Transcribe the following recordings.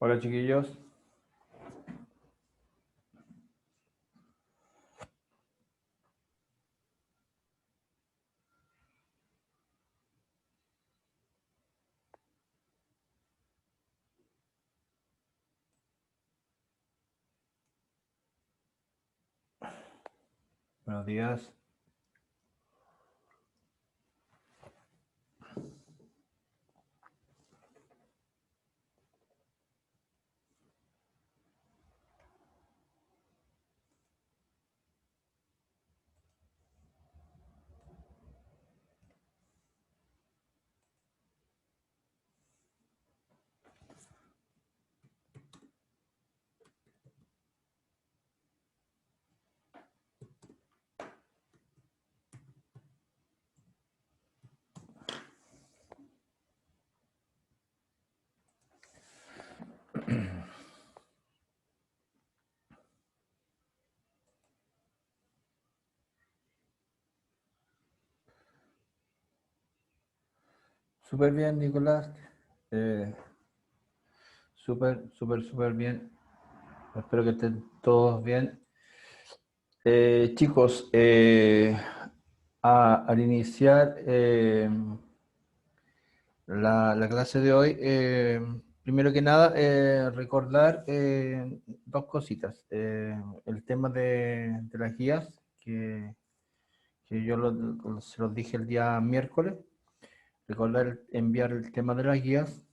Hola chiquillos. Buenos días. Súper bien, Nicolás. Súper bien. Espero que estén todos bien. Chicos, al iniciar la clase de hoy, primero que nada, recordar dos cositas. El tema de las guías, que yo se los dije el día miércoles. Recordar enviar el tema de las guías.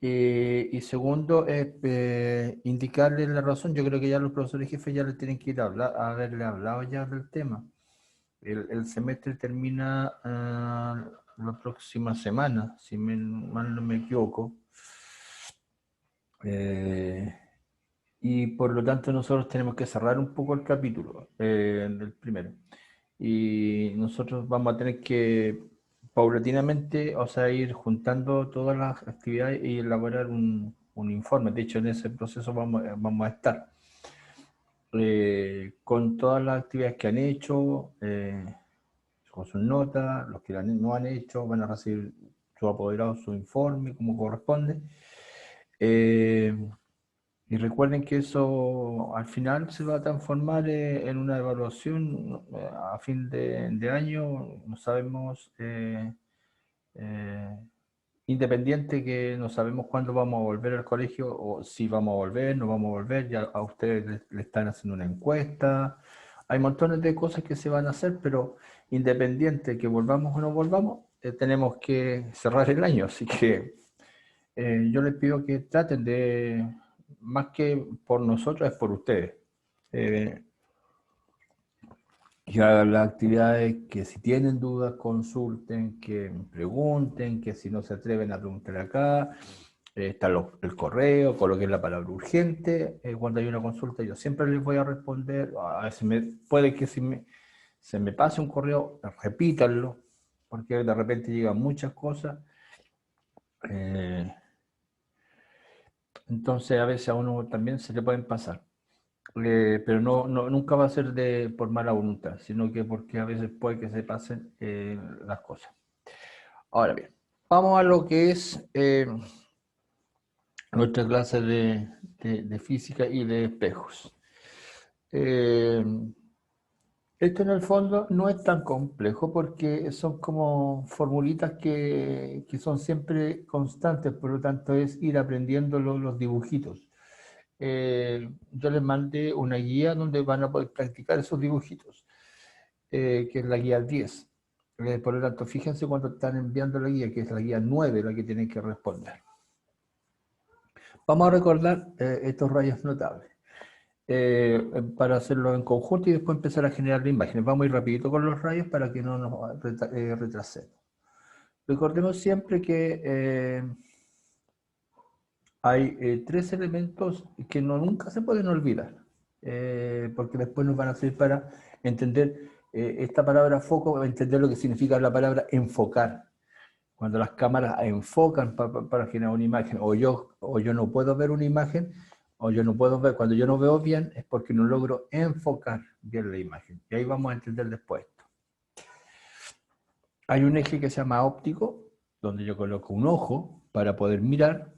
Y segundo, indicarle la razón. Yo creo que ya los profesores jefes ya le tienen que ir a hablar, a haberle hablado ya del tema. El semestre termina la próxima semana, si mal no me equivoco. Y por lo tanto nosotros tenemos que cerrar un poco el capítulo del primero. Y nosotros vamos a tener que paulatinamente, o sea, ir juntando todas las actividades y elaborar un informe. De hecho, en ese proceso vamos a estar con todas las actividades que han hecho, con sus notas, los que no han hecho van a recibir su apoderado, su informe, como corresponde. Y recuerden que eso al final se va a transformar en una evaluación a fin de año. No sabemos, eh, independiente que no sabemos cuándo vamos a volver al colegio o si vamos a volver, no vamos a volver. Ya a ustedes le están haciendo una encuesta. Hay montones de cosas que se van a hacer, pero independiente que volvamos o no volvamos, tenemos que cerrar el año. Así que yo les pido que traten de, más que por nosotros, es por ustedes. Eh, que hagan las actividades, que si tienen dudas, consulten, que pregunten, que si no se atreven a preguntar acá, está el correo, coloquen la palabra urgente. Cuando hay una consulta, yo siempre les voy a responder. A veces puede que se me pase un correo, repítanlo, porque de repente llegan muchas cosas. Eh, entonces a veces a uno también se le pueden pasar. Pero nunca va a ser por mala voluntad, sino que porque a veces puede que se pasen las cosas. Ahora bien, vamos a lo que es nuestra clase de física y de espejos. Eh, Esto en el fondo no es tan complejo porque son como formulitas que son siempre constantes, por lo tanto es ir aprendiendo los dibujitos. Yo les mandé una guía donde van a poder practicar esos dibujitos, que es la guía 10. Por lo tanto, fíjense cuando están enviando la guía, que es la guía 9 la que tienen que responder. Vamos a recordar estos rayos notables para hacerlo en conjunto y después empezar a generar imágenes. Vamos a ir rapidito con los rayos para que no nos retrasemos. Recordemos siempre que hay tres elementos que nunca se pueden olvidar, porque después nos van a servir para entender esta palabra foco, entender lo que significa la palabra enfocar. Cuando las cámaras enfocan para generar una imagen, o yo no puedo ver una imagen, o yo no puedo ver, cuando yo no veo bien, es porque no logro enfocar bien la imagen. Y ahí vamos a entender después esto. Hay un eje que se llama óptico, donde yo coloco un ojo para poder mirar,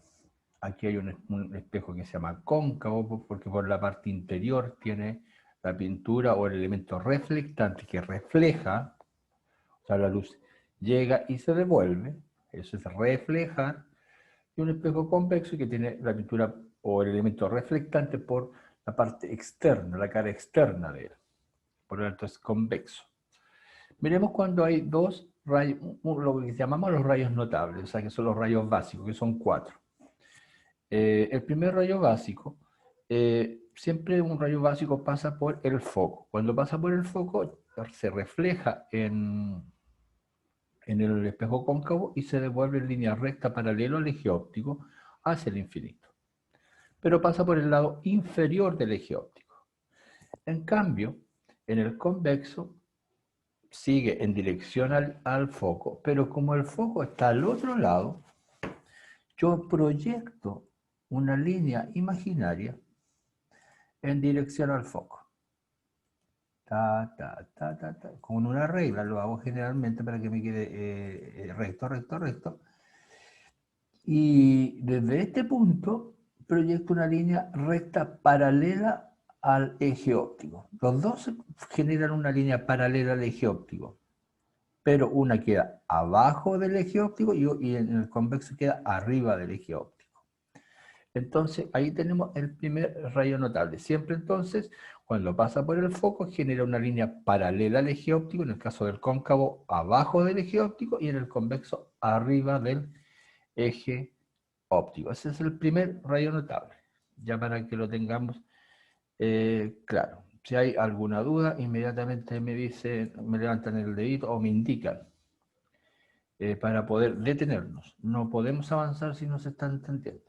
Aquí hay un espejo que se llama cóncavo, porque por la parte interior tiene la pintura o el elemento reflectante que refleja, o sea, la luz llega y se devuelve, eso es reflejar, y un espejo convexo que tiene la pintura o el elemento reflectante por la parte externa, la cara externa de él. Por lo tanto es convexo. Miremos cuando hay dos rayos, lo que llamamos los rayos notables, o sea, que son los rayos básicos, que son 4. El primer rayo básico, siempre un rayo básico pasa por el foco. Cuando pasa por el foco, se refleja en el espejo cóncavo y se devuelve en línea recta paralelo al eje óptico hacia el infinito. Pero pasa por el lado inferior del eje óptico. En cambio, en el convexo sigue en dirección al foco, pero como el foco está al otro lado, yo proyecto una línea imaginaria en dirección al foco. Ta, ta, ta, ta, ta. Con una regla, lo hago generalmente para que me quede recto, recto, recto. Y desde este punto proyecto una línea recta paralela al eje óptico. Los dos generan una línea paralela al eje óptico, pero una queda abajo del eje óptico y en el convexo queda arriba del eje óptico. Entonces, ahí tenemos el primer rayo notable. Siempre entonces, cuando pasa por el foco, genera una línea paralela al eje óptico, en el caso del cóncavo, abajo del eje óptico, y en el convexo, arriba del eje óptico. Ese es el primer rayo notable, ya para que lo tengamos claro. Si hay alguna duda, inmediatamente me dicen, me levantan el dedito o me indican para poder detenernos. No podemos avanzar si no se está entendiendo.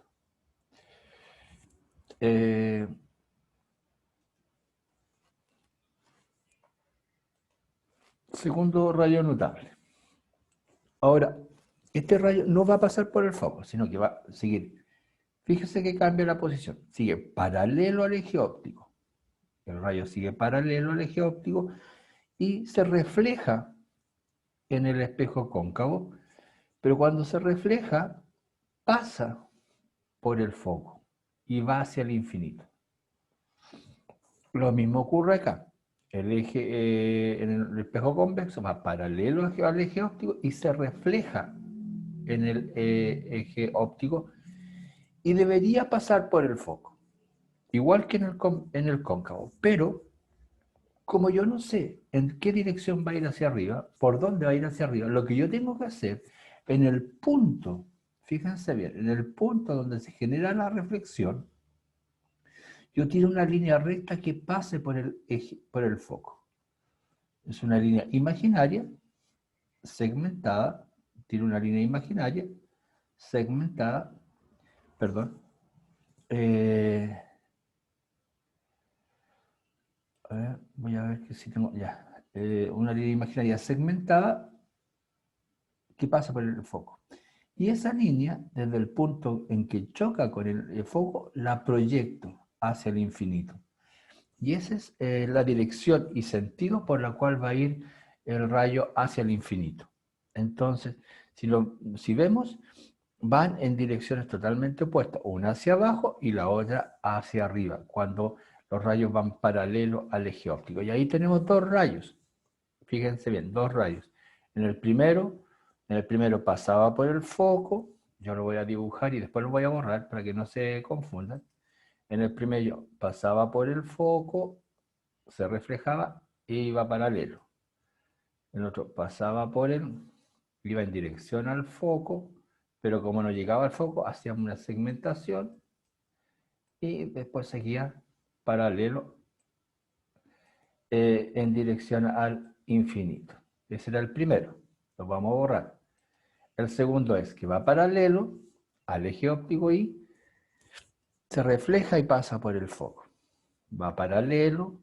Segundo rayo notable. Ahora, este rayo no va a pasar por el foco, sino que va a seguir. Fíjese que cambia la posición. Sigue paralelo al eje óptico. El rayo sigue paralelo al eje óptico y se refleja en el espejo cóncavo, pero cuando se refleja, pasa por el foco y va hacia el infinito. Lo mismo ocurre acá. El eje en el espejo convexo va paralelo al eje óptico y se refleja en el eje óptico y debería pasar por el foco, igual que en el cóncavo. Pero como yo no sé en qué dirección va a ir hacia arriba, por dónde va a ir hacia arriba, lo que yo tengo que hacer en el punto, fíjense bien, en el punto donde se genera la reflexión, yo tiro una línea recta que pase por el eje, por el foco. Es una línea imaginaria, segmentada, tiro una línea imaginaria, segmentada, perdón, a ver, voy a ver que si tengo ya. Una línea imaginaria segmentada que pasa por el foco. Y esa línea, desde el punto en que choca con el foco, la proyecto hacia el infinito. Y esa es la dirección y sentido por la cual va a ir el rayo hacia el infinito. Entonces, si vemos, van en direcciones totalmente opuestas, una hacia abajo y la otra hacia arriba, cuando los rayos van paralelo al eje óptico. Y ahí tenemos dos rayos, fíjense bien, dos rayos. En el primero pasaba por el foco, yo lo voy a dibujar y después lo voy a borrar para que no se confundan. En el primero pasaba por el foco, se reflejaba e iba paralelo. El otro pasaba por él, iba en dirección al foco, pero como no llegaba al foco, hacíamos una segmentación y después seguía paralelo en dirección al infinito. Ese era el primero, lo vamos a borrar. El segundo es que va paralelo al eje óptico y se refleja y pasa por el foco. Va paralelo,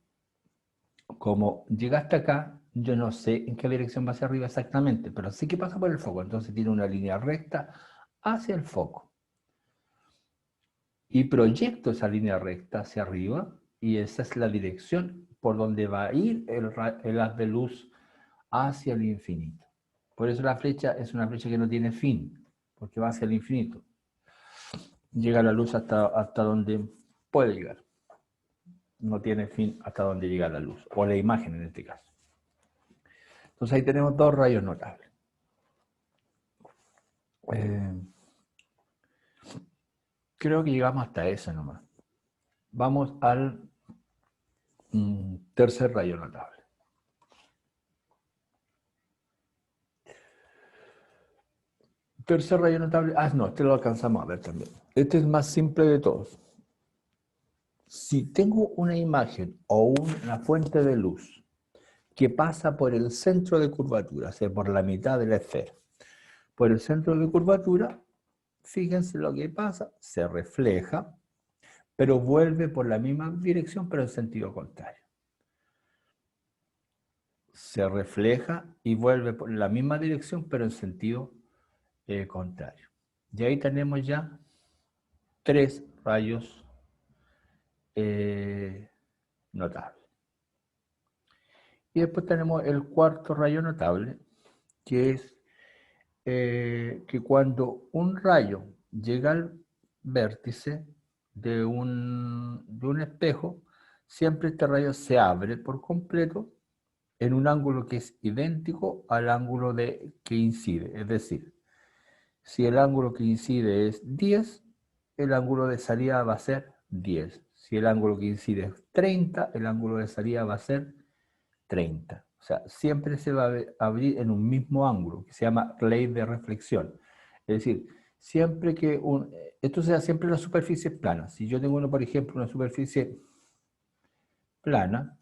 como llega hasta acá, yo no sé en qué dirección va hacia arriba exactamente, pero sí que pasa por el foco, entonces tiene una línea recta hacia el foco. Y proyecto esa línea recta hacia arriba y esa es la dirección por donde va a ir el haz de luz hacia el infinito. Por eso la flecha es una flecha que no tiene fin, porque va hacia el infinito. llega la luz hasta donde puede llegar. No tiene fin hasta donde llega la luz, o la imagen en este caso. Entonces ahí tenemos dos rayos notables. Creo que llegamos hasta eso nomás. Vamos al tercer rayo notable. Tercer rayo notable. No, este lo alcanzamos a ver también. Este es más simple de todos. Si tengo una imagen o una fuente de luz que pasa por el centro de curvatura, o sea, por la mitad de la esfera, por el centro de curvatura, fíjense lo que pasa, se refleja, pero vuelve por la misma dirección, pero en sentido contrario. Se refleja y vuelve por la misma dirección, pero en sentido contrario. Y ahí tenemos ya tres rayos notables. Y después tenemos el cuarto rayo notable, que es que cuando un rayo llega al vértice de un espejo, siempre este rayo se abre por completo en un ángulo que es idéntico al ángulo que incide. Es decir, si el ángulo que incide es 10, el ángulo de salida va a ser 10. Si el ángulo que incide es 30, el ángulo de salida va a ser 30. O sea, siempre se va a abrir en un mismo ángulo, que se llama ley de reflexión. Es decir, siempre que esto se da siempre en las superficies planas. Si yo tengo, por ejemplo, una superficie plana,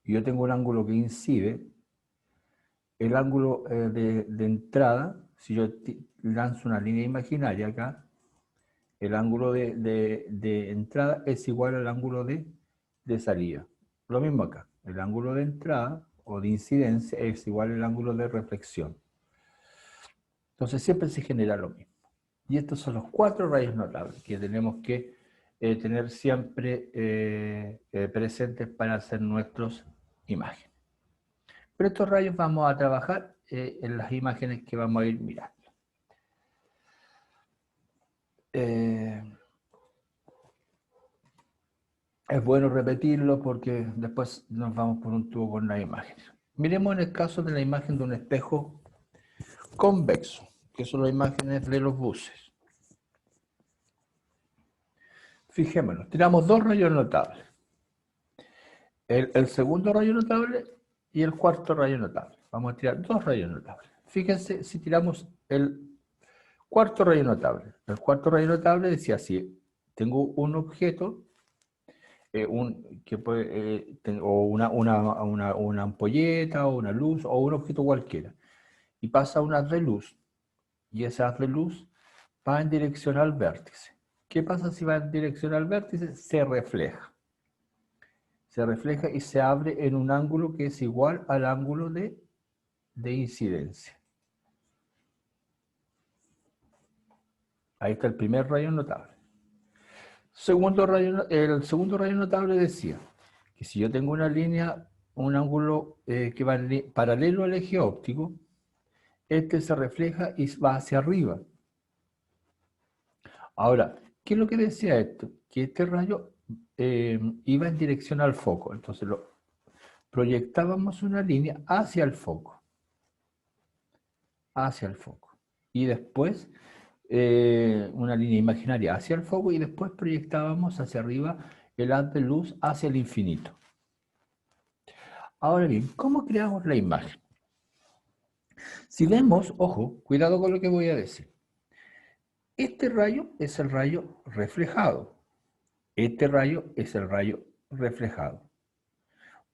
y yo tengo un ángulo que incide, el ángulo de entrada, si yo lanzo una línea imaginaria acá, el ángulo de entrada es igual al ángulo de salida. Lo mismo acá, el ángulo de entrada o de incidencia es igual al ángulo de reflexión. Entonces siempre se genera lo mismo. Y estos son los cuatro rayos notables que tenemos que tener siempre presentes para hacer nuestras imágenes. Pero estos rayos vamos a trabajar en las imágenes que vamos a ir mirando. Es bueno repetirlo porque después nos vamos por un tubo con las imágenes. Miremos en el caso de la imagen de un espejo convexo, que son las imágenes de los buses. Fijémonos, tiramos dos rayos notables. El segundo rayo notable y el cuarto rayo notable. Vamos a tirar dos rayos notables. Fíjense si tiramos el cuarto rayo notable. El cuarto rayo notable decía así, tengo un objeto, o una ampolleta, o una luz, o un objeto cualquiera, y pasa un haz de luz, y ese haz de luz va en dirección al vértice. ¿Qué pasa si va en dirección al vértice? Se refleja. Se refleja y se abre en un ángulo que es igual al ángulo de incidencia. Ahí está el primer rayo notable. El segundo rayo notable decía que si yo tengo una línea, un ángulo que va paralelo al eje óptico, este se refleja y va hacia arriba. Ahora, ¿qué es lo que decía esto? Que este rayo iba en dirección al foco. Entonces proyectábamos una línea hacia el foco. Hacia el foco. Y después una línea imaginaria hacia el foco y después proyectábamos hacia arriba el haz de luz hacia el infinito. Ahora bien, ¿cómo creamos la imagen? Si vemos, ojo, cuidado con lo que voy a decir. Este rayo es el rayo reflejado. Este rayo es el rayo reflejado.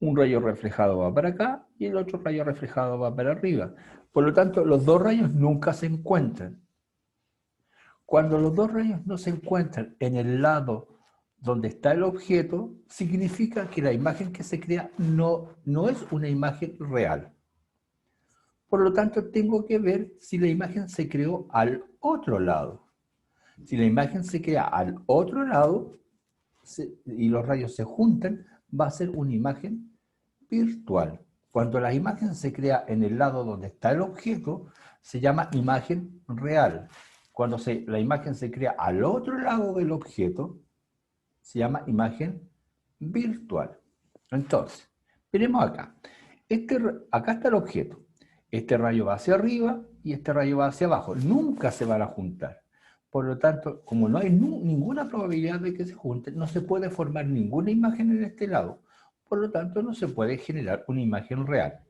Un rayo reflejado va para acá y el otro rayo reflejado va para arriba. Por lo tanto, los dos rayos nunca se encuentran. Cuando los dos rayos no se encuentran en el lado donde está el objeto, significa que la imagen que se crea no es una imagen real. Por lo tanto, tengo que ver si la imagen se creó al otro lado. Si la imagen se crea al otro lado y los rayos se juntan, va a ser una imagen virtual. Cuando la imagen se crea en el lado donde está el objeto, se llama imagen real. Cuando la imagen se crea al otro lado del objeto, se llama imagen virtual. Entonces, miremos acá. Acá está el objeto. Este rayo va hacia arriba y este rayo va hacia abajo. Nunca se van a juntar. Por lo tanto, como no hay ninguna probabilidad de que se junten, no se puede formar ninguna imagen en este lado. Por lo tanto, no se puede generar una imagen real.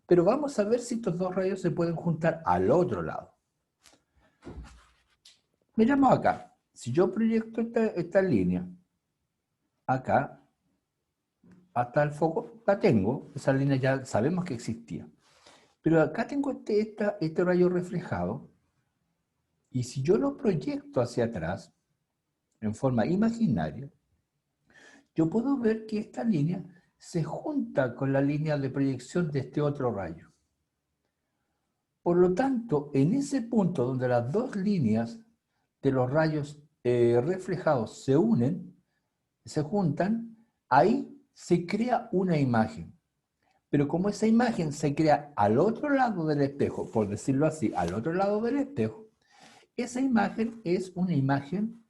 Pero vamos a ver si estos dos rayos se pueden juntar al otro lado. Miramos acá. Si yo proyecto esta línea acá, hasta el foco, la tengo. Esa línea ya sabemos que existía. Pero acá tengo este rayo reflejado. Y si yo lo proyecto hacia atrás, en forma imaginaria, yo puedo ver que esta línea se junta con la línea de proyección de este otro rayo. Por lo tanto, en ese punto donde las dos líneas de los rayos reflejados se unen, se juntan, ahí se crea una imagen. Pero como esa imagen se crea al otro lado del espejo, por decirlo así, al otro lado del espejo, esa imagen es una imagen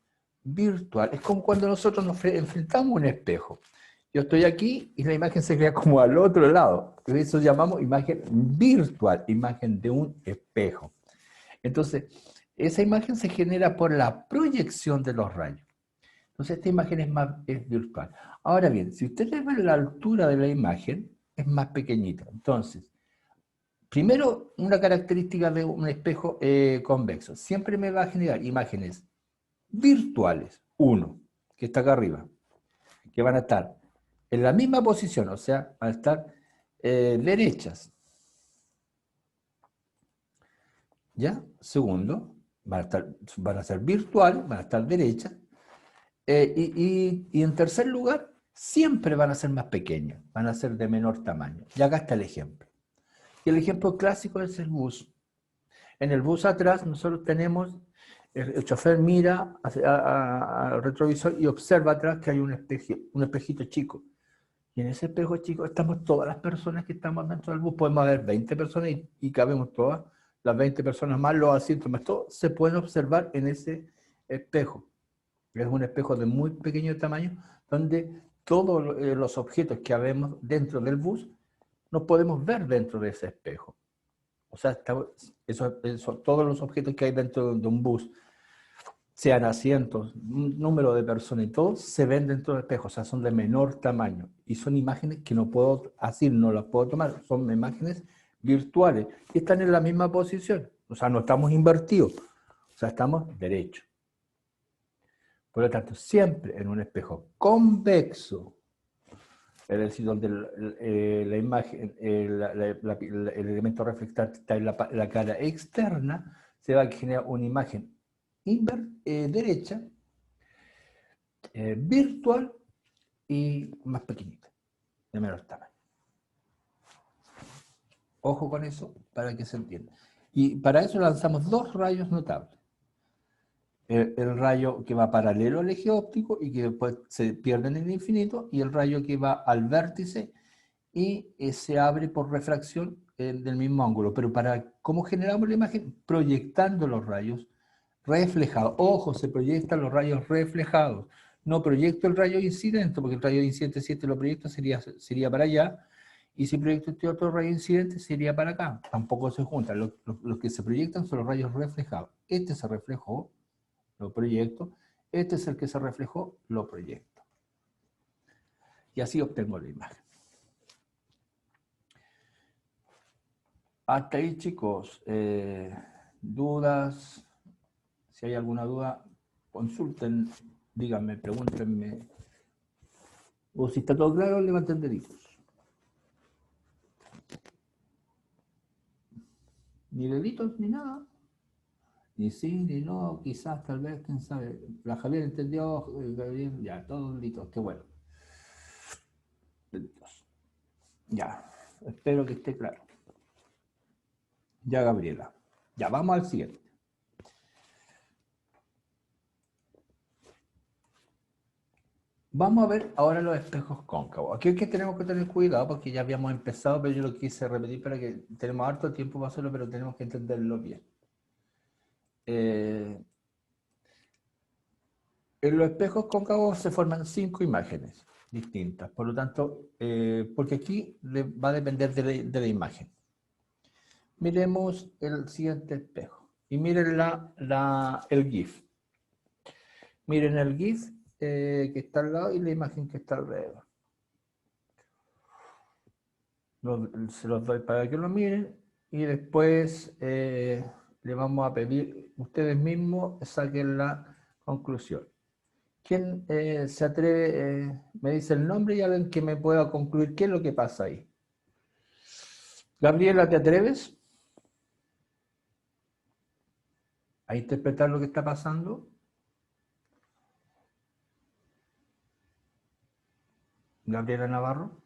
virtual. Es como cuando nosotros nos enfrentamos a un espejo. Yo estoy aquí y la imagen se crea como al otro lado. Eso llamamos imagen virtual, imagen de un espejo. Entonces, esa imagen se genera por la proyección de los rayos. Entonces, esta imagen es virtual. Ahora bien, si ustedes ven la altura de la imagen, es más pequeñita. Entonces, primero, una característica de un espejo convexo. Siempre me va a generar imágenes virtuales. Uno, que está acá arriba, que van a estar en la misma posición, o sea, van a estar derechas. ¿Ya? Segundo, van a ser virtuales, van a estar derechas. Y en tercer lugar, siempre van a ser más pequeñas, van a ser de menor tamaño. Y acá está el ejemplo. Y el ejemplo clásico es el bus. En el bus atrás nosotros tenemos, el chofer mira al retrovisor y observa atrás que hay un espejito chico. Y en ese espejo chico estamos todas las personas que estamos dentro del bus. Podemos haber 20 personas y cabemos todas, las 20 personas más, los asientos más, todo se pueden observar en ese espejo. Es un espejo de muy pequeño tamaño donde todos los objetos que habemos dentro del bus nos podemos ver dentro de ese espejo. O sea, todos los objetos que hay dentro de un bus, sean asientos, un número de personas y todo, se ven dentro del espejo, o sea, son de menor tamaño. Y son imágenes que no puedo así, no las puedo tomar, son imágenes virtuales y están en la misma posición. O sea, no estamos invertidos, o sea, estamos derechos. Por lo tanto, siempre en un espejo convexo, es decir, donde la imagen, el elemento reflectante está en la cara externa, se va a generar una imagen derecha, virtual y más pequeñita, de menor tamaño. Ojo con eso para que se entienda. Y para eso lanzamos dos rayos notables. El rayo que va paralelo al eje óptico y que después se pierde en el infinito, y el rayo que va al vértice y se abre por refracción del mismo ángulo. Pero ¿cómo generamos la imagen? Proyectando los rayos reflejados. Ojo, se proyectan los rayos reflejados. No proyecto el rayo incidente, porque el rayo incidente, si este lo proyecto, sería para allá. Y si proyecto este otro rayo incidente, sería para acá. Tampoco se juntan. Los que se proyectan son los rayos reflejados. Este se reflejó, lo proyecto. Este es el que se reflejó, lo proyecto. Y así obtengo la imagen. Hasta ahí, chicos. ¿Dudas? Si hay alguna duda, consulten, díganme, pregúntenme. O si está todo claro, levanten deditos. Ni deditos ni nada. Ni sí, ni no, quizás, tal vez, quién sabe. La Javier entendió, Gabriel, ya, todos deditos, qué bueno. Deditos. Ya, espero que esté claro. Ya, Gabriela. Ya, vamos al siguiente. Vamos a ver ahora los espejos cóncavos. Aquí es que tenemos que tener cuidado porque ya habíamos empezado, pero yo lo quise repetir para que tenemos harto tiempo para hacerlo, pero tenemos que entenderlo bien. En los espejos cóncavos se forman 5 imágenes distintas, por lo tanto, porque aquí va a depender de la imagen. Miremos el siguiente espejo y miren el GIF. Miren el GIF que está al lado y la imagen que está alrededor. Se los doy para que lo miren y después le vamos a pedir, ustedes mismos saquen la conclusión. ¿Quién se atreve? Me dice el nombre y alguien que me pueda concluir qué es lo que pasa ahí. Gabriela, ¿te atreves a interpretar lo que está pasando? Gabriela Navarro.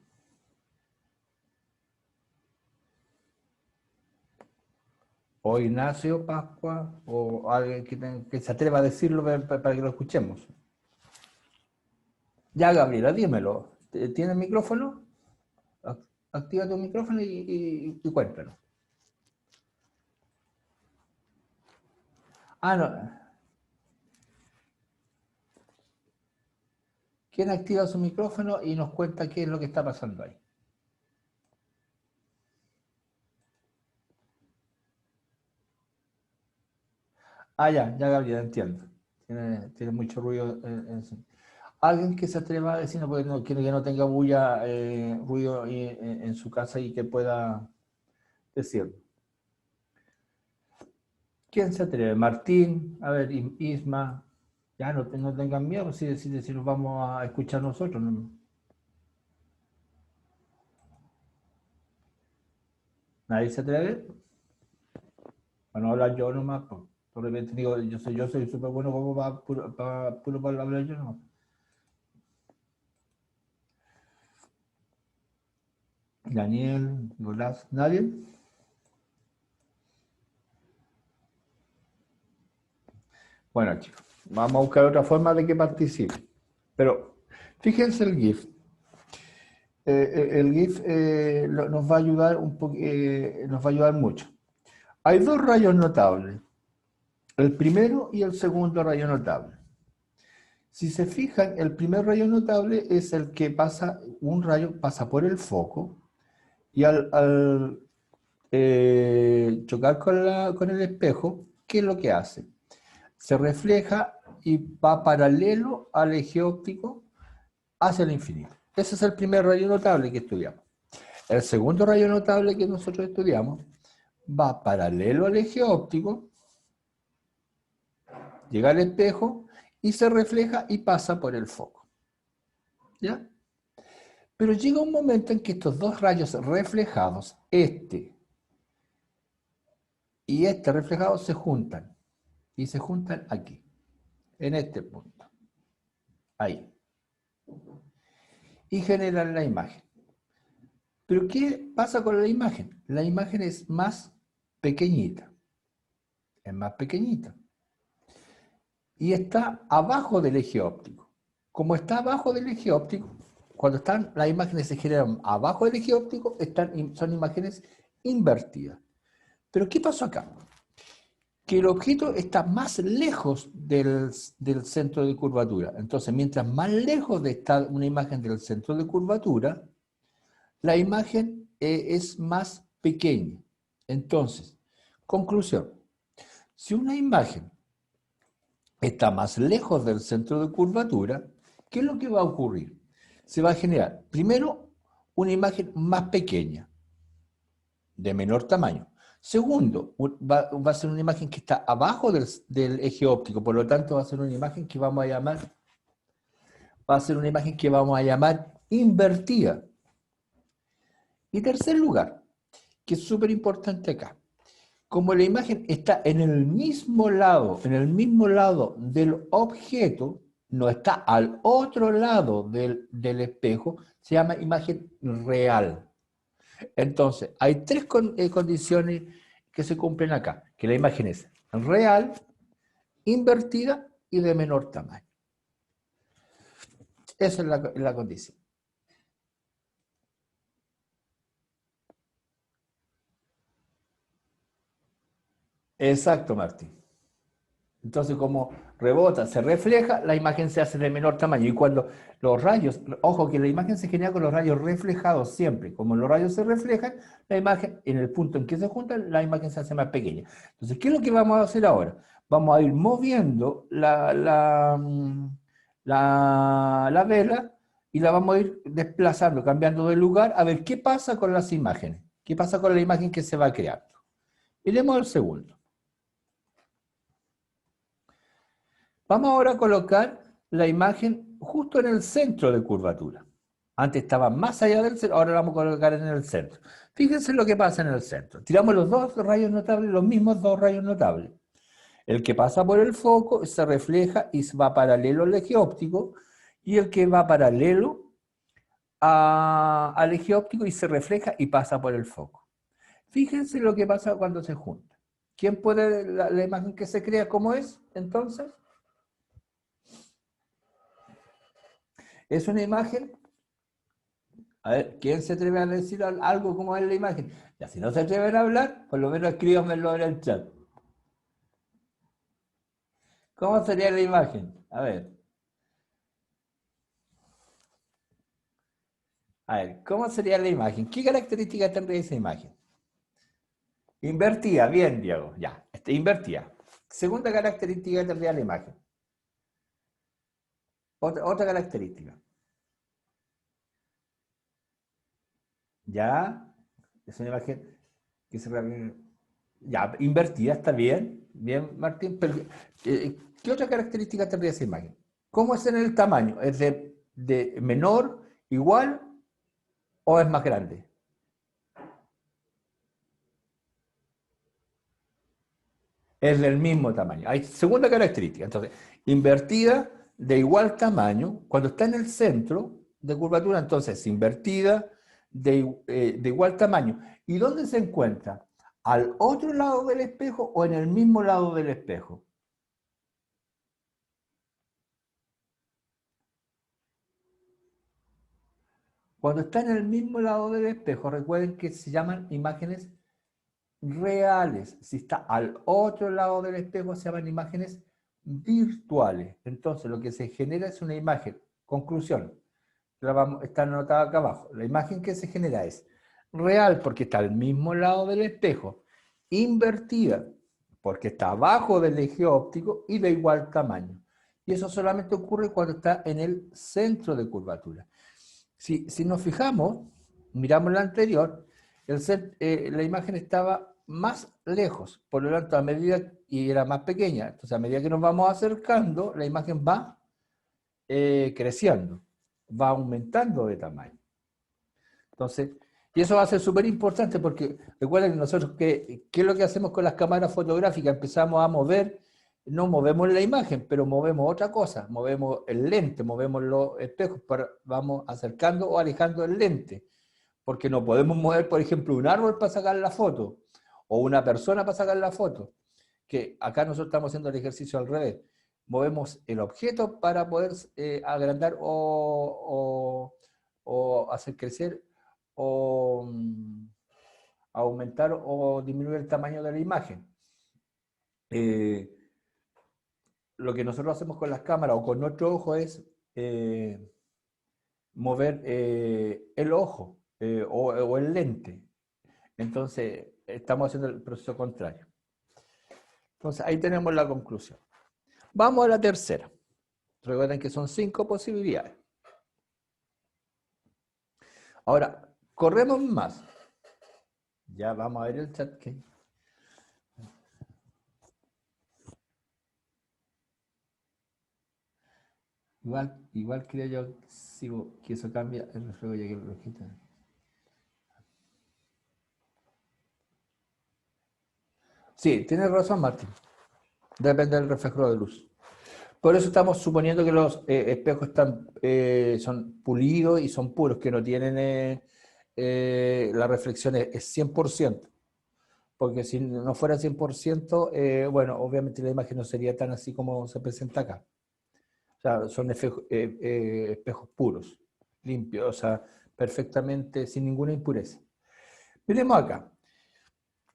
O Ignacio Pascua, o alguien que se atreva a decirlo para que lo escuchemos. Ya, Gabriela, dímelo. ¿Tienes micrófono? Activa tu micrófono y cuéntanos. Ah, no. ¿Quién activa su micrófono y nos cuenta qué es lo que está pasando ahí? Ah, ya, Gabriela, entiendo. Tiene mucho ruido. Alguien que se atreva a decir, no, porque no quiere que no tenga bulla, ruido en su casa y que pueda decirlo. ¿Quién se atreve? Martín, a ver, Isma. Ya no tengan miedo si nos vamos a escuchar nosotros. ¿No? ¿Nadie se atreve? Para no hablar yo nomás. Por repente digo, yo soy súper bueno como para hablar yo nomás. Daniel, Nicolás, ¿nadie? Bueno, chicos, vamos a buscar otra forma de que participe. Pero fíjense el GIF. El GIF nos va a ayudar nos va a ayudar mucho. Hay dos rayos notables, el primero y el segundo rayo notable. Si se fijan, el primer rayo notable es el que pasa, un rayo pasa por el foco y al chocar con el espejo, ¿qué es lo que hace? Se refleja y va paralelo al eje óptico hacia el infinito. Ese es el primer rayo notable que estudiamos. El segundo rayo notable que nosotros estudiamos va paralelo al eje óptico, llega al espejo y se refleja y pasa por el foco. ¿Ya? Pero llega un momento en que estos dos rayos reflejados, este y este reflejado, se juntan. Y se juntan aquí, en este punto. Ahí. Y generan la imagen. Pero ¿qué pasa con la imagen? La imagen es más pequeñita. Es más pequeñita. Y está abajo del eje óptico. Como está abajo del eje óptico, cuando las imágenes se generan abajo del eje óptico, son imágenes invertidas. Pero ¿qué pasó acá? Que el objeto está más lejos del centro de curvatura. Entonces, mientras más lejos está una imagen del centro de curvatura, la imagen es más pequeña. Entonces, conclusión, si una imagen está más lejos del centro de curvatura, ¿qué es lo que va a ocurrir? Se va a generar, primero, una imagen más pequeña, de menor tamaño. Segundo, va a ser una imagen que está abajo del eje óptico, por lo tanto va a ser una imagen que vamos a llamar invertida. Y tercer lugar, que es súper importante acá, como la imagen está en el mismo lado del objeto, no está al otro lado del espejo, se llama imagen real. Entonces, hay tres condiciones que se cumplen acá, que la imagen es real, invertida y de menor tamaño. Esa es la condición. Exacto, Martín. Entonces, como rebota, se refleja, la imagen se hace de menor tamaño. Y cuando los rayos, ojo que la imagen se genera con los rayos reflejados siempre. Como los rayos se reflejan, la imagen, en el punto en que se juntan, la imagen se hace más pequeña. Entonces, ¿qué es lo que vamos a hacer ahora? Vamos a ir moviendo la vela y la vamos a ir desplazando, cambiando de lugar, a ver qué pasa con las imágenes. ¿Qué pasa con la imagen que se va creando? Miremos el segundo. Vamos ahora a colocar la imagen justo en el centro de curvatura. Antes estaba más allá del centro, ahora la vamos a colocar en el centro. Fíjense lo que pasa en el centro. Tiramos los dos rayos notables, los mismos dos rayos notables. El que pasa por el foco se refleja y va paralelo al eje óptico, y el que va paralelo al eje óptico y se refleja y pasa por el foco. Fíjense lo que pasa cuando se junta. ¿Quién puede la imagen que se crea cómo es entonces? Es una imagen. A ver, ¿quién se atreve a decir algo como es la imagen? Ya, si no se atreven a hablar, por lo menos escríbanmelo en el chat. ¿Cómo sería la imagen? A ver. A ver, ¿cómo sería la imagen? ¿Qué características tendría esa imagen? Invertida, bien, Diego. Ya, invertida. Segunda característica que tendría la imagen. Otra característica. Ya, es una imagen que se ya, invertida, está bien. Bien, Martín. Pero, ¿qué otra característica tendría esa imagen? ¿Cómo es en el tamaño? ¿Es de menor, igual o es más grande? Es del mismo tamaño. Hay segunda característica. Entonces, invertida de igual tamaño, cuando está en el centro de curvatura, entonces invertida de igual tamaño. ¿Y dónde se encuentra? ¿Al otro lado del espejo o en el mismo lado del espejo? Cuando está en el mismo lado del espejo, recuerden que se llaman imágenes reales. Si está al otro lado del espejo, se llaman imágenes virtuales. Entonces, lo que se genera es una imagen. Conclusión, está anotada acá abajo. La imagen que se genera es real porque está al mismo lado del espejo, invertida porque está abajo del eje óptico y de igual tamaño. Y eso solamente ocurre cuando está en el centro de curvatura. Si nos fijamos, miramos la anterior, la imagen estaba más lejos, por lo tanto, a medida, y era más pequeña, entonces a medida que nos vamos acercando, la imagen va creciendo, va aumentando de tamaño. Entonces, y eso va a ser súper importante porque recuerden nosotros ¿qué es lo que hacemos con las cámaras fotográficas? Empezamos a mover, no movemos la imagen, pero movemos otra cosa, movemos el lente, movemos los espejos, vamos acercando o alejando el lente, porque no podemos mover, por ejemplo, un árbol para sacar la foto, o una persona para sacar la foto, que acá nosotros estamos haciendo el ejercicio al revés. Movemos el objeto para poder agrandar o hacer crecer o aumentar o disminuir el tamaño de la imagen. Lo que nosotros hacemos con las cámaras o con nuestro ojo es mover el ojo o el lente. Entonces, estamos haciendo el proceso contrario. Entonces, ahí tenemos la conclusión. Vamos a la tercera. Recuerden que son 5 posibilidades. Ahora, corremos más. Ya vamos a ver el chat. Igual creo yo que eso cambia el reflejo ya que lo quita. Sí, tienes razón, Martín. Depende del reflejo de luz. Por eso estamos suponiendo que los espejos son pulidos y son puros, que no tienen la reflexión es 100%. Porque si no fuera 100%, bueno, obviamente la imagen no sería tan así como se presenta acá. O sea, son espejos puros, limpios, o sea, perfectamente sin ninguna impureza. Miremos acá.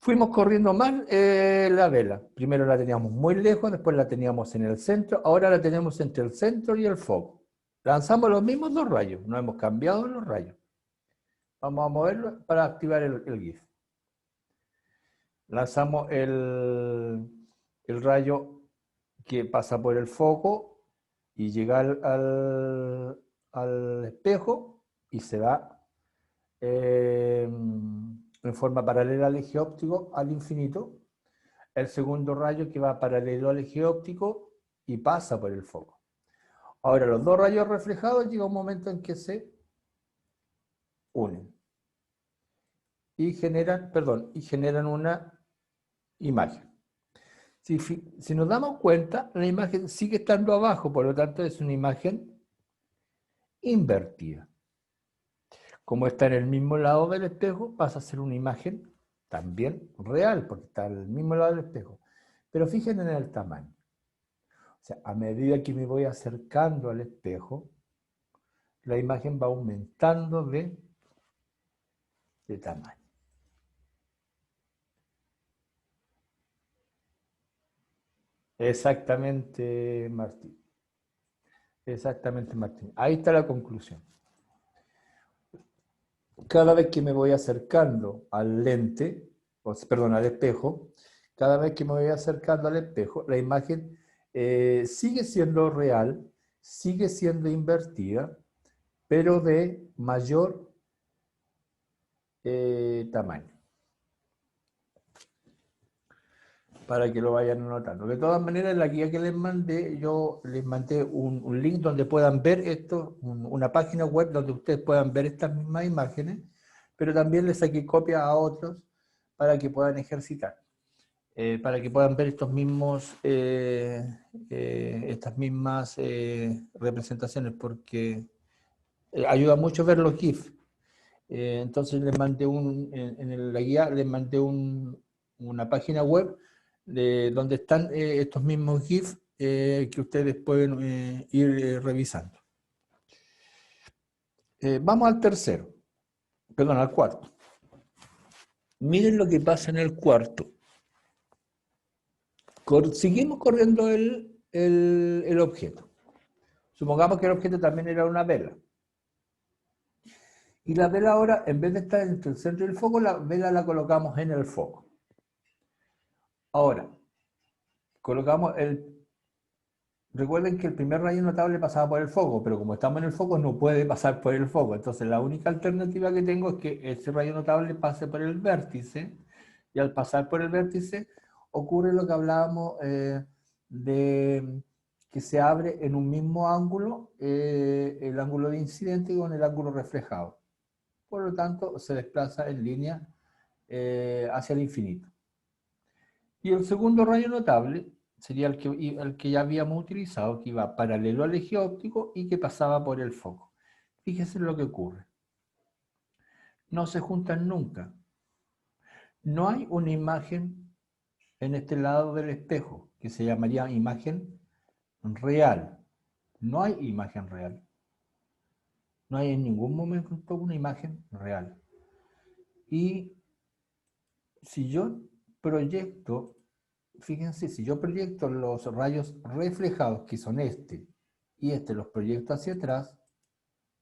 Fuimos corriendo mal la vela. Primero la teníamos muy lejos, después la teníamos en el centro, ahora la tenemos entre el centro y el foco. Lanzamos los mismos dos rayos, no hemos cambiado los rayos. Vamos a moverlo para activar el GIF. Lanzamos el rayo que pasa por el foco y llega al espejo y se va en forma paralela al eje óptico al infinito. El segundo rayo que va paralelo al eje óptico y pasa por el foco. Ahora los dos rayos reflejados llega un momento en que se unen y generan una imagen. Si nos damos cuenta, la imagen sigue estando abajo, por lo tanto es una imagen invertida. Como está en el mismo lado del espejo, pasa a ser una imagen también real, porque está al mismo lado del espejo. Pero fíjense en el tamaño. O sea, a medida que me voy acercando al espejo, la imagen va aumentando de tamaño. Exactamente, Martín. Exactamente, Martín. Ahí está la conclusión. Cada vez que me voy acercando al lente, al espejo, cada vez que me voy acercando al espejo, la imagen sigue siendo real, sigue siendo invertida, pero de mayor tamaño. Para que lo vayan anotando. De todas maneras, en la guía que les mandé, yo les mandé un link donde puedan ver esto, una página web donde ustedes puedan ver estas mismas imágenes, pero también les saqué copia a otros para que puedan ejercitar, para que puedan ver estos mismos, estas mismas representaciones, porque ayuda mucho ver los GIF. Entonces les mandé la guía les mandé una página web donde están estos mismos GIF que ustedes pueden ir revisando. Vamos al tercero, perdón, al cuarto. Miren lo que pasa en el cuarto. Seguimos corriendo el objeto. Supongamos que el objeto también era una vela. Y la vela ahora, en vez de estar entre el centro y el foco, la vela la colocamos en el foco. Ahora, colocamos recuerden que el primer rayo notable pasaba por el foco, pero como estamos en el foco no puede pasar por el foco. Entonces la única alternativa que tengo es que ese rayo notable pase por el vértice, y al pasar por el vértice ocurre lo que hablábamos de que se abre en un mismo ángulo el ángulo de incidente con el ángulo reflejado. Por lo tanto, se desplaza en línea hacia el infinito. Y el segundo rayo notable sería el que ya habíamos utilizado, que iba paralelo al eje óptico y que pasaba por el foco. Fíjense lo que ocurre. No se juntan nunca. No hay una imagen en este lado del espejo, que se llamaría imagen real. No hay imagen real. No hay en ningún momento una imagen real. Y si yo proyecto, fíjense, si yo proyecto los rayos reflejados, que son y los proyecto hacia atrás,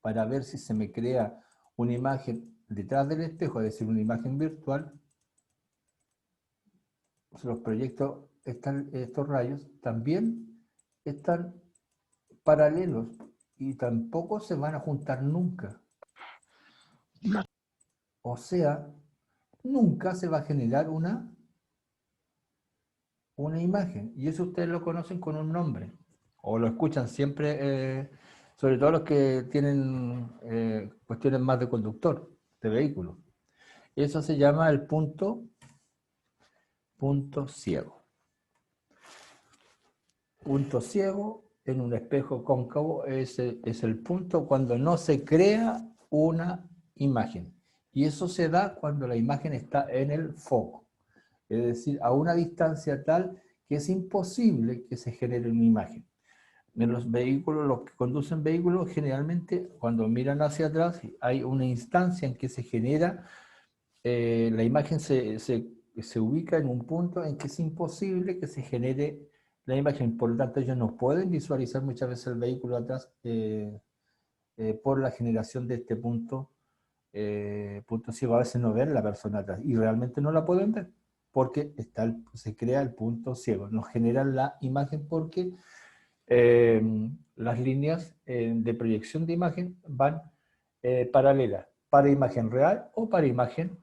para ver si se me crea una imagen detrás del espejo, es decir, una imagen virtual, los proyectos, estos rayos también están paralelos y tampoco se van a juntar nunca. O sea, nunca se va a generar una imagen. Y eso ustedes lo conocen con un nombre. O lo escuchan siempre, sobre todo los que tienen cuestiones más de conductor, de vehículo. Eso se llama el punto ciego. Punto ciego en un espejo cóncavo es el punto cuando no se crea una imagen. Y eso se da cuando la imagen está en el foco. Es decir, a una distancia tal que es imposible que se genere una imagen. En los vehículos, los que conducen vehículos, generalmente cuando miran hacia atrás hay una instancia en que se genera, la imagen se se ubica en un punto en que es imposible que se genere la imagen. Por lo tanto, ellos no pueden visualizar muchas veces el vehículo atrás por la generación de este punto ciego. A veces no ven la persona atrás y realmente no la pueden ver porque se crea el punto ciego. Nos generan la imagen porque las líneas de proyección de imagen van paralelas para imagen real o para imagen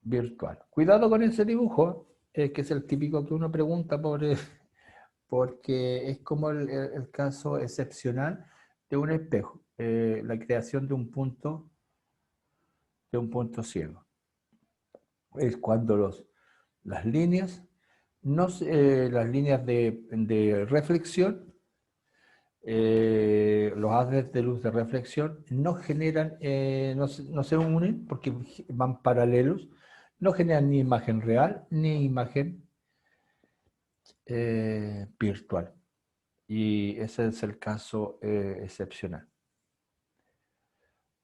virtual. Cuidado con ese dibujo, que es el típico que uno pregunta porque es como el caso excepcional de un espejo, la creación de un punto ciego. Es cuando las líneas, las líneas de reflexión, los haces de luz de reflexión no generan, no se unen porque van paralelos, no generan ni imagen real ni imagen virtual. Y ese es el caso excepcional.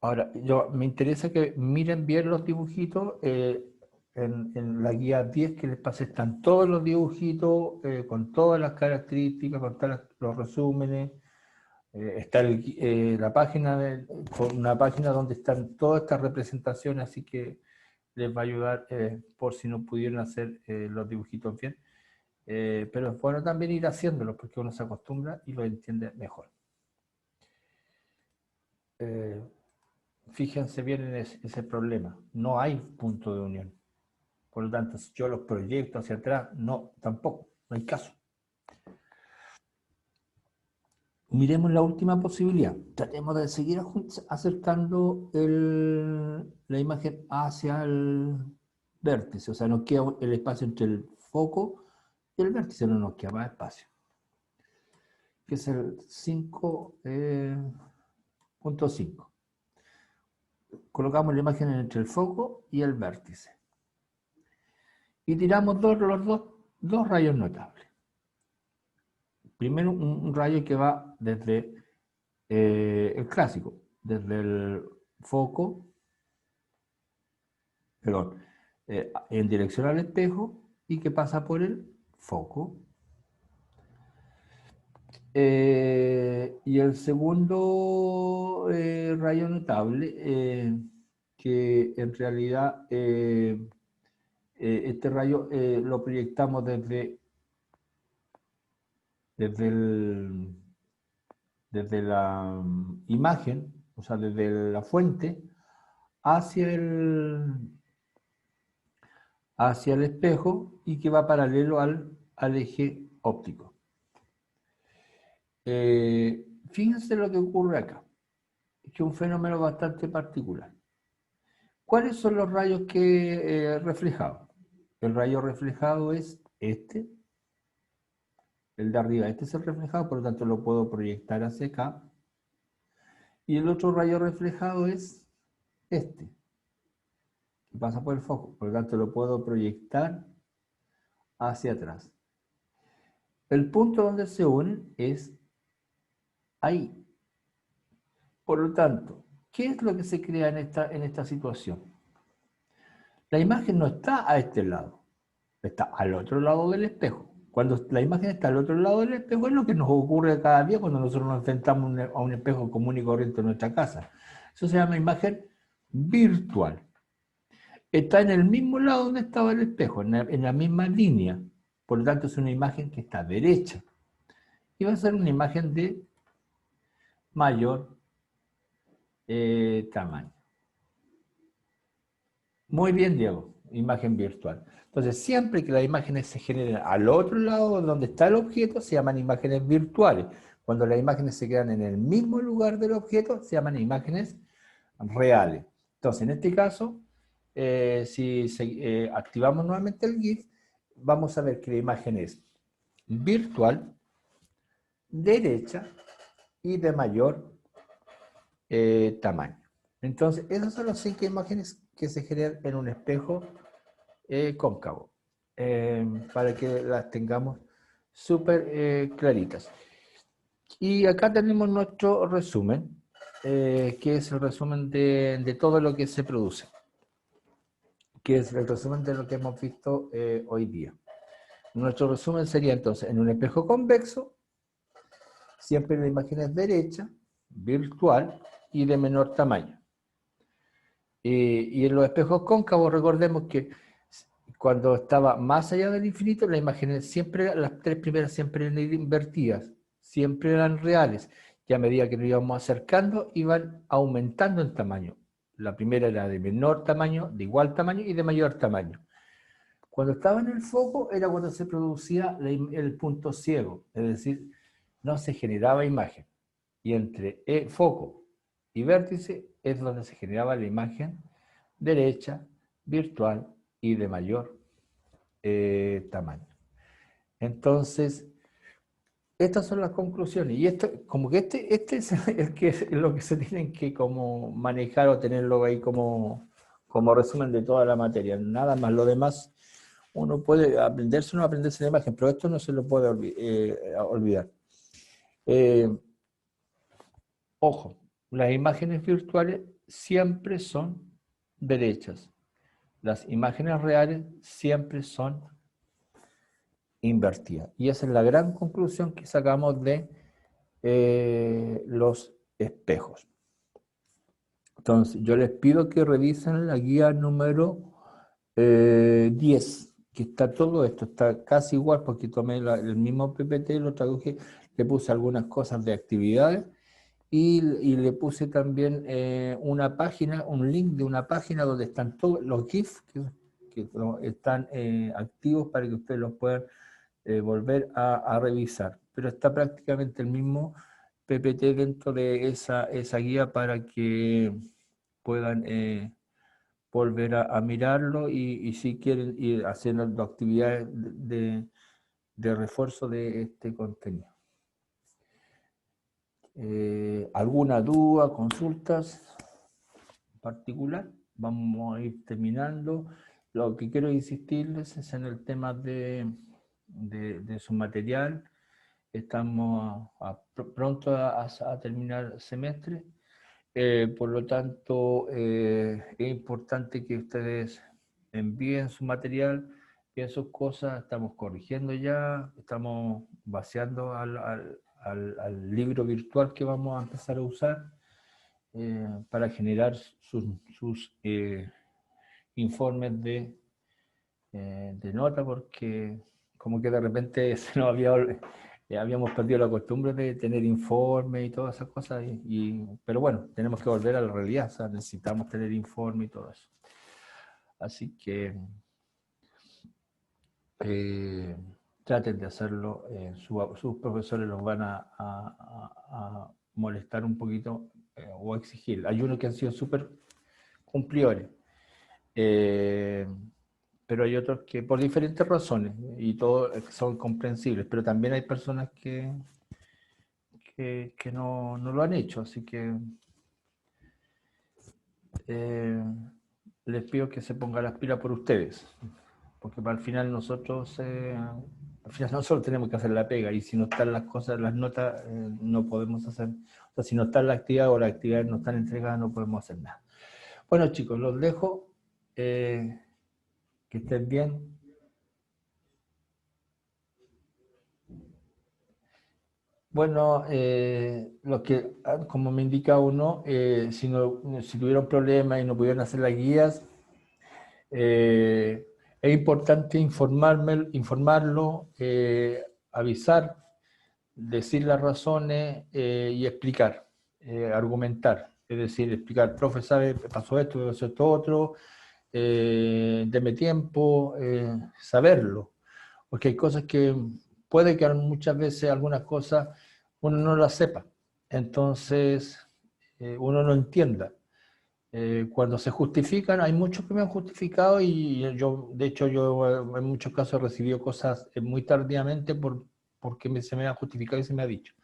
Ahora, me interesa que miren bien los dibujitos. En la guía 10 que les pasé están todos los dibujitos con todas las características, con todos los resúmenes. Está la página, una página donde están todas estas representaciones, así que les va a ayudar por si no pudieron hacer los dibujitos bien. Pero es bueno también ir haciéndolos porque uno se acostumbra y lo entiende mejor. Fíjense bien en ese problema. No hay punto de unión. Por lo tanto, si yo los proyecto hacia atrás, no, tampoco, no hay caso. Miremos la última posibilidad. Tratemos de seguir acercando la imagen hacia el vértice. O sea, nos queda el espacio entre el foco y el vértice, no nos queda más espacio. Que es el 5.5. Colocamos la imagen entre el foco y el vértice. Y tiramos los dos rayos notables. Primero un rayo que va desde el clásico, desde el foco, perdón, en dirección al espejo y que pasa por el foco. Y el segundo rayo notable, que en realidad este rayo lo proyectamos desde la imagen, o sea, desde la fuente, hacia el espejo y que va paralelo al eje óptico. Fíjense lo que ocurre acá, es que es un fenómeno bastante particular. ¿Cuáles son los rayos que reflejado? El rayo reflejado es este, el de arriba, este es el reflejado, por lo tanto lo puedo proyectar hacia acá. Y el otro rayo reflejado es este, que pasa por el foco, por lo tanto lo puedo proyectar hacia atrás. El punto donde se unen es ahí. Por lo tanto, ¿qué es lo que se crea en esta situación? La imagen no está a este lado, está al otro lado del espejo. Cuando la imagen está al otro lado del espejo es lo que nos ocurre cada día cuando nosotros nos enfrentamos a un espejo común y corriente en nuestra casa. Eso se llama imagen virtual. Está en el mismo lado donde estaba el espejo, en la misma línea. Por lo tanto, es una imagen que está derecha. Y va a ser una imagen de mayor tamaño. Muy bien, Diego, imagen virtual. Entonces, siempre que las imágenes se generen al otro lado donde está el objeto, se llaman imágenes virtuales. Cuando las imágenes se quedan en el mismo lugar del objeto, se llaman imágenes reales. Entonces, en este caso, si activamos nuevamente el GIF, vamos a ver que la imagen es virtual, derecha y de mayor tamaño. Entonces, esas son las 5 imágenes que se generan en un espejo cóncavo, para que las tengamos súper claritas. Y acá tenemos nuestro resumen, que es el resumen de todo lo que se produce. que es el resumen de lo que hemos visto hoy día. Nuestro resumen sería entonces, en un espejo convexo, siempre la imagen es derecha, virtual y de menor tamaño. Y en los espejos cóncavos, recordemos que cuando estaba más allá del infinito, las imágenes siempre, las tres primeras siempre eran invertidas, siempre eran reales, y a medida que nos íbamos acercando, iban aumentando en tamaño. La primera era de menor tamaño, de igual tamaño y de mayor tamaño. Cuando estaba en el foco era cuando se producía el punto ciego, es decir, no se generaba imagen. Y entre foco y vértice es donde se generaba la imagen derecha, virtual y de mayor tamaño. Entonces, estas son las conclusiones. Y esto, como que este es el que es lo que se tienen que como manejar o tenerlo ahí como resumen de toda la materia. Nada más, lo demás uno puede aprenderse o no aprenderse la imagen, pero esto no se lo puede olvidar. Ojo, las imágenes virtuales siempre son derechas. Las imágenes reales siempre son invertidas. Y esa es la gran conclusión que sacamos de los espejos. Entonces, yo les pido que revisen la guía número 10, que está todo esto, está casi igual porque tomé el mismo PPT, lo traduje, le puse algunas cosas de actividades y le puse también una página, un link de una página donde están todos los GIFs que están activos para que ustedes los puedan volver a revisar. Pero está prácticamente el mismo PPT dentro de esa guía para que puedan volver a mirarlo y si quieren ir haciendo actividades de refuerzo de este contenido. ¿Alguna duda, consultas en particular? Vamos a ir terminando. Lo que quiero insistirles es en el tema de su material. Estamos pronto a terminar el semestre. Por lo tanto, es importante que ustedes envíen su material, envíen sus cosas. Estamos corrigiendo ya, estamos vaciando al libro virtual que vamos a empezar a usar para generar sus informes de nota, porque como que de repente se nos habíamos perdido la costumbre de tener informes y todas esas cosas, pero bueno, tenemos que volver a la realidad, o sea, necesitamos tener informe y todo eso. Así que traten de hacerlo, sus profesores los van a molestar un poquito o exigir. Hay unos que han sido súper cumplidores, pero hay otros que por diferentes razones, y todos son comprensibles, pero también hay personas que no lo han hecho, así que les pido que se pongan las pilas por ustedes, porque al final nosotros tenemos que hacer la pega, y si no están las cosas, las notas, no podemos hacer, o sea, si no está la actividad o las actividades no están entregadas, no podemos hacer nada. Bueno, chicos, los dejo, que estén bien. Bueno, los que, como me indica uno, si tuvieron problemas y no pudieron hacer las guías, es importante informarlo, avisar, decir las razones y explicar, argumentar. Es decir, explicar, profe, ¿sabe? Pasó esto otro, deme tiempo, saberlo. Porque hay cosas que puede que muchas veces algunas cosas uno no las sepa. Entonces, uno no entienda. Cuando se justifican, hay muchos que me han justificado y yo, de hecho, yo en muchos casos he recibido cosas muy tardíamente porque se me ha justificado y se me ha dicho.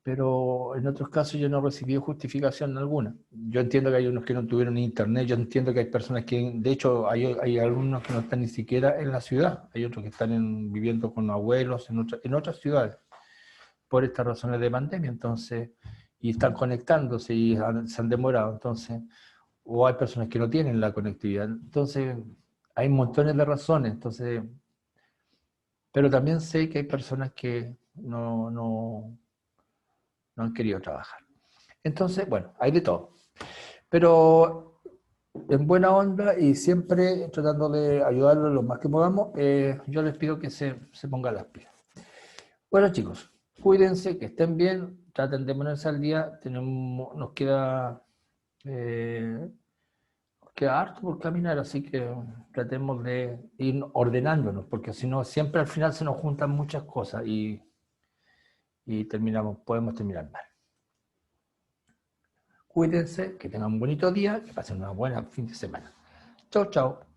Pero en otros casos yo no he recibido justificación alguna. Yo entiendo que hay unos que no tuvieron internet, yo entiendo que hay personas que, de hecho, hay algunos que no están ni siquiera en la ciudad, hay otros que están viviendo con abuelos en otras ciudades, por estas razones de pandemia, entonces, y están conectándose y se han demorado, entonces o hay personas que no tienen la conectividad. Entonces, hay montones de razones. Entonces, pero también sé que hay personas que no han querido trabajar. Entonces, bueno, hay de todo. Pero en buena onda y siempre tratando de ayudarlos lo más que podamos, yo les pido que se pongan las pilas. Bueno, chicos, cuídense, que estén bien, traten de ponerse al día. Eh, nos queda harto por caminar, así que tratemos de ir ordenándonos, porque si no, siempre al final se nos juntan muchas cosas y podemos terminar mal. Cuídense, que tengan un bonito día, que pasen una buena fin de semana. Chao, chao.